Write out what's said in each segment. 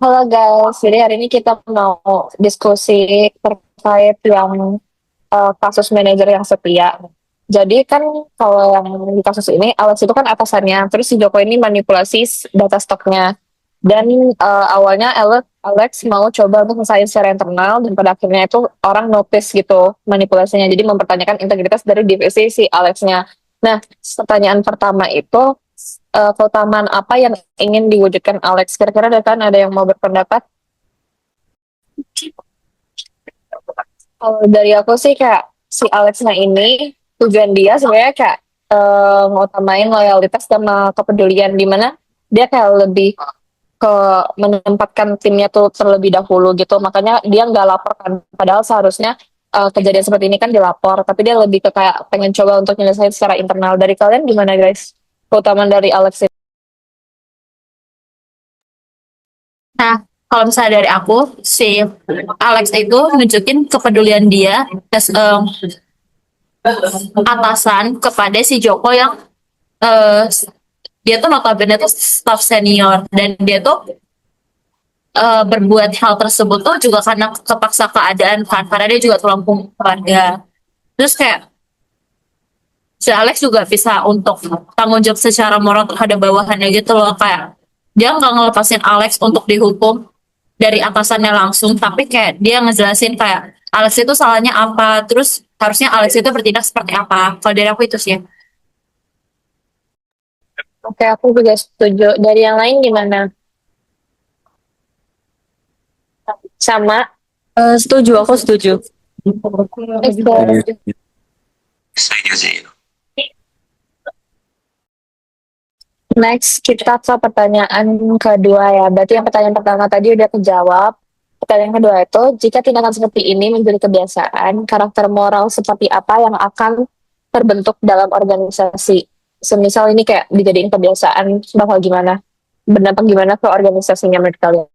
Halo guys, jadi hari ini kita mau diskusi terkait yang kasus manajer yang setia. Jadi kan kalau yang di kasus ini, Alex itu kan atasannya, terus si Joko ini manipulasi data stoknya. Dan awalnya Alex mau coba untuk selesai secara internal, dan pada akhirnya itu orang notice gitu manipulasinya. Jadi mempertanyakan integritas dari divisi si Alexnya. Nah, pertanyaan pertama itu, keutamaan apa yang ingin diwujudkan Alex? Kira-kira ada kan ada yang mau berpendapat? Kalau dari aku sih kayak si Alexnya ini tujuan dia sebenarnya kayak ngutamain loyalitas sama kepedulian, di mana dia kayak lebih ke menempatkan timnya tuh terlebih dahulu gitu, makanya dia nggak laporkan, padahal seharusnya kejadian seperti ini kan dilapor, tapi dia lebih ke kayak pengen coba untuk nyelesain secara internal. Dari kalian gimana guys, keutamaan dari Alex ini? Nah, kalau misalnya dari aku, si Alex itu nunjukin kepedulian dia as atasan kepada si Joko yang eh, dia tuh notabene tuh staff senior dan dia tuh berbuat hal tersebut tuh juga karena kepaksa keadaan kan, karena dia juga tulang punggung keluarga. Terus kayak si Alex juga bisa untuk tanggung jawab secara moral terhadap bawahannya gitu loh, kayak dia nggak ngelepasin Alex untuk dihukum dari atasannya langsung, tapi kayak dia ngejelasin kayak Alex itu salahnya apa, terus harusnya Alex itu bertindak seperti apa. Kalau dari aku itu sih. Oke, aku juga setuju. Dari yang lain gimana? Sama. Setuju, aku setuju. Oke. Setuju sih. Next, kita ke pertanyaan kedua ya. Berarti yang pertanyaan pertama tadi udah kejawab. Pertanyaan kedua itu, jika tindakan seperti ini menjadi kebiasaan, karakter moral seperti apa yang akan terbentuk dalam organisasi? Semisal ini kayak dijadiin kebiasaan, bakal gimana? Berdampak gimana ke organisasinya menurut kalian?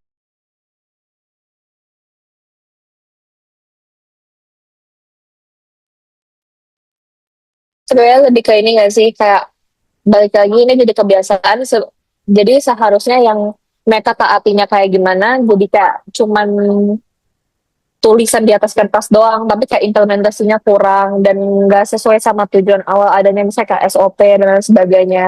Sebenarnya lebih ke ini nggak sih? Kayak balik lagi ini jadi kebiasaan. Jadi seharusnya yang mereka taatinya kayak gimana, jadi kayak cuman tulisan di atas kertas doang, tapi kayak implementasinya kurang dan nggak sesuai sama tujuan awal adanya misalnya kayak SOP dan lain sebagainya.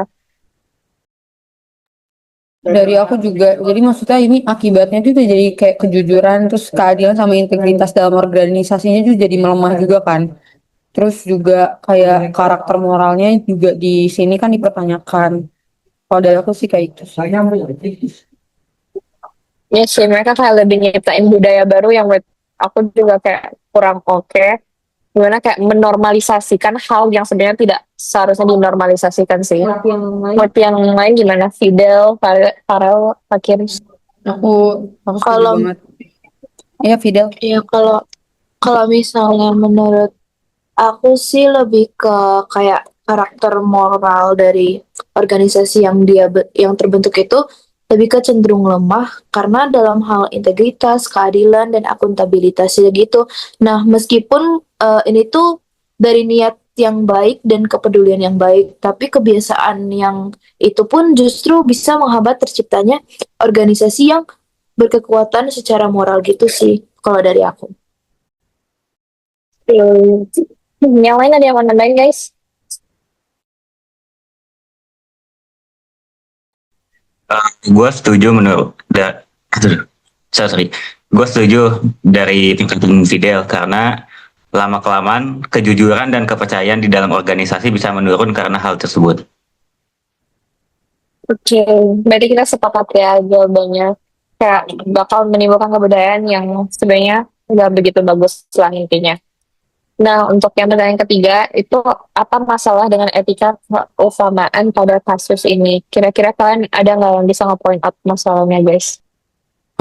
Dari aku juga, jadi maksudnya ini akibatnya juga jadi kayak kejujuran, terus keadilan sama integritas dalam organisasinya juga jadi melemah juga kan. Terus juga kayak karakter moralnya juga di sini kan dipertanyakan. Kalau dari aku sih kayak itu. Ya sih, mereka kayak lebih nyiptain budaya baru yang menurut aku juga kayak kurang oke. Gimana kayak menormalisasikan hal yang sebenarnya tidak seharusnya dinormalisasikan sih. Menurut yang lain gimana? Fidel, Farel, Hakim. Aku aku setuju Kalau banget. Ya Fidel. ya kalau misalnya menurut aku sih lebih ke kayak karakter moral dari organisasi yang yang terbentuk itu lebih ke cenderung lemah karena dalam hal integritas, keadilan dan akuntabilitas gitu. Nah, meskipun ini tuh dari niat yang baik dan kepedulian yang baik, tapi kebiasaan yang itu pun justru bisa menghambat terciptanya organisasi yang berkekuatan secara moral gitu sih kalau dari aku. Yang lain ada yang mau nambahin guys? Gue setuju menurut sorry, gue setuju dari tingkat Fidel karena lama kelamaan kejujuran dan kepercayaan di dalam organisasi bisa menurun karena hal tersebut. Oke, berarti kita sepakat ya jawabannya. Kayak bakal menimbulkan kebudayaan yang sebenarnya nggak begitu bagus lah intinya. Nah, untuk yang pertanyaan ketiga, itu apa masalah dengan etika keusahaan pada kasus ini? Kira-kira kalian ada nggak yang bisa nge-point out masalahnya, guys?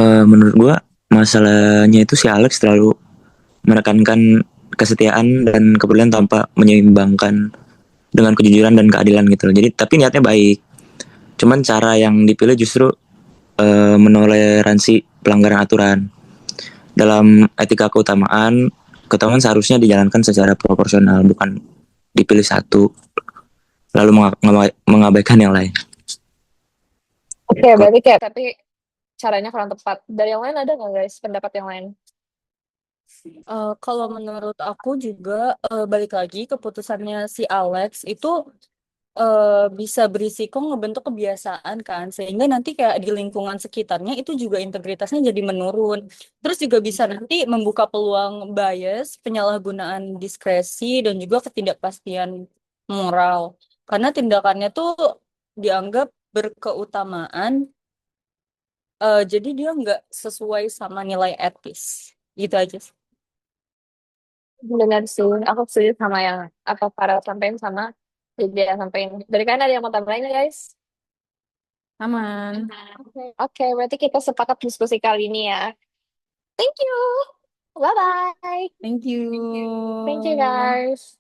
Menurut gua masalahnya itu si Alex terlalu menekankan kesetiaan dan kepedulian tanpa menyeimbangkan dengan kejujuran dan keadilan gitu loh. Jadi tapi niatnya baik. Cuman cara yang dipilih justru menoleransi pelanggaran aturan. Dalam etika keutamaan seharusnya dijalankan secara proporsional, bukan dipilih satu lalu mengabaikan yang lain. Oke, berarti kayak tapi caranya kurang tepat. Dari yang lain ada nggak guys pendapat yang lain? Kalau menurut aku juga balik lagi keputusannya si Alex itu bisa berisiko ngebentuk kebiasaan kan, sehingga nanti kayak di lingkungan sekitarnya itu juga integritasnya jadi menurun. Terus juga bisa nanti membuka peluang bias, penyalahgunaan diskresi dan juga ketidakpastian moral. Karena tindakannya tuh dianggap berkeutamaan, jadi dia nggak sesuai sama nilai etis. Gitu aja sih. Benar sih, aku setuju sama yang apa para sampein sama jadi yang sampein. Dari kalian ada yang mau tambahin nggak, guys? Aman. Oke, berarti kita sepakat diskusi kali ini ya. Thank you. Bye bye. Thank you. Thank you guys.